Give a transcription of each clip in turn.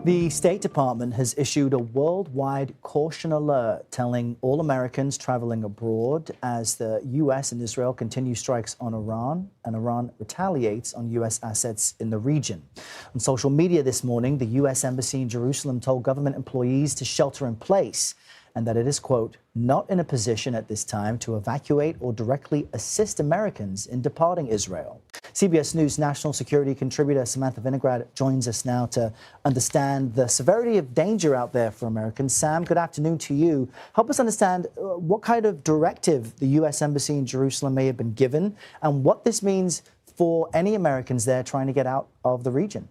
The State Department has issued a worldwide caution alert telling all Americans traveling abroad as the U.S. and Israel continue strikes on Iran and Iran retaliates on U.S. assets in the region. On social media this morning, the U.S. Embassy in Jerusalem told government employees to shelter in place and that it is, quote, not in a position at this time to evacuate or directly assist Americans in departing Israel. CBS News national security contributor Samantha Vinograd joins us now to understand the severity of danger out there for Americans. Sam, good afternoon to you. Help us understand what kind of directive the U.S. Embassy in Jerusalem may have been given and what this means for any Americans there trying to get out of the region.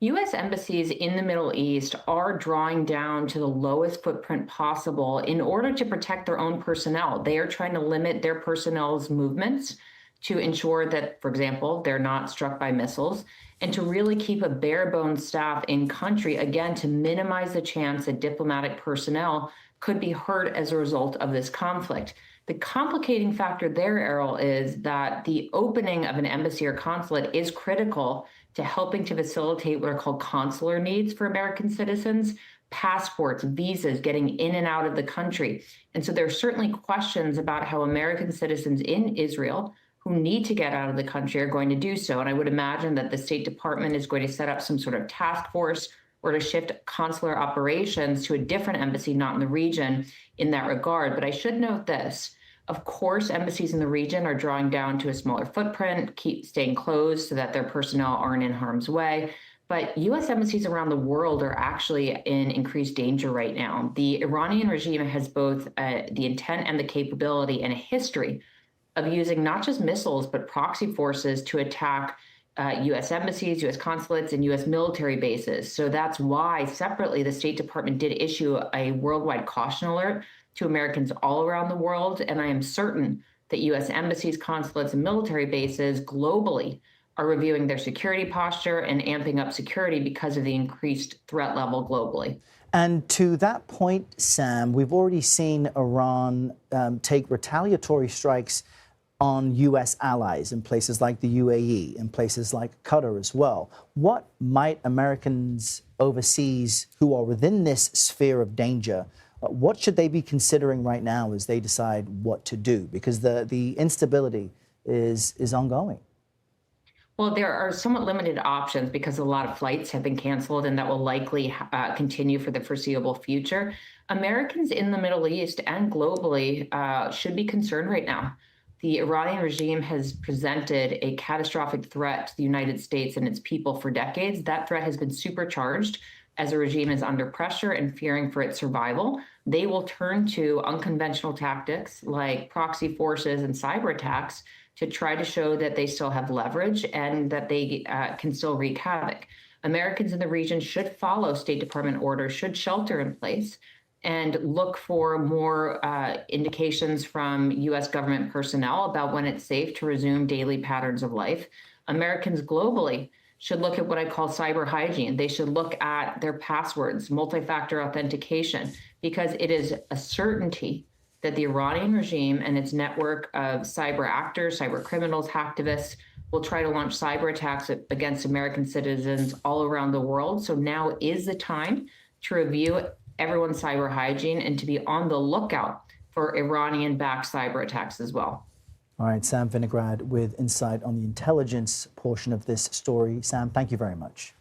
U.S. embassies in the Middle East are drawing down to the lowest footprint possible in order to protect their own personnel. They are trying to limit their personnel's movements to ensure that, for example, they're not struck by missiles, and to really keep a bare bones staff in country, again, to minimize the chance that diplomatic personnel could be hurt as a result of this conflict. The complicating factor there, Errol, is that the opening of an embassy or consulate is critical to helping to facilitate what are called consular needs for American citizens, passports, visas, getting in and out of the country. And so there are certainly questions about how American citizens in Israel who need to get out of the country are going to do so. And I would imagine that the State Department is going to set up some sort of task force or to shift consular operations to a different embassy not in the region in that regard. But I should note this. Of course, embassies in the region are drawing down to a smaller footprint, keep staying closed so that their personnel aren't in harm's way. But U.S. embassies around the world are actually in increased danger right now. The Iranian regime has both the intent and the capability and a history of using not just missiles, but proxy forces to attack U.S. embassies, U.S. consulates, and U.S. military bases. So that's why, separately, the State Department did issue a worldwide caution alert to Americans all around the world. And I am certain that U.S. embassies, consulates, and military bases globally are reviewing their security posture and amping up security because of the increased threat level globally. And to that point, Sam, we've already seen Iran take retaliatory strikes on U.S. allies in places like the UAE, in places like Qatar as well. What might Americans overseas who are within this sphere of danger, what should they be considering right now as they decide what to do? Because the instability is ongoing. Well, there are somewhat limited options because a lot of flights have been canceled, and that will likely continue for the foreseeable future. Americans in the Middle East and globally should be concerned right now. The Iranian regime has presented a catastrophic threat to the United States and its people for decades. That threat has been supercharged as the regime is under pressure and fearing for its survival. They will turn to unconventional tactics like proxy forces and cyber attacks to try to show that they still have leverage and that they can still wreak havoc. Americans in the region should follow State Department orders, should shelter in place, and look for more indications from U.S. government personnel about when it's safe to resume daily patterns of life. Americans globally should look at what I call cyber hygiene. They should look at their passwords, multi-factor authentication, because it is a certainty that the Iranian regime and its network of cyber actors, cyber criminals, hacktivists will try to launch cyber attacks against American citizens all around the world. So now is the time to review everyone's cyber hygiene and to be on the lookout for Iranian-backed cyber attacks as well. All right, Sam Vinograd with insight on the intelligence portion of this story. Sam, thank you very much.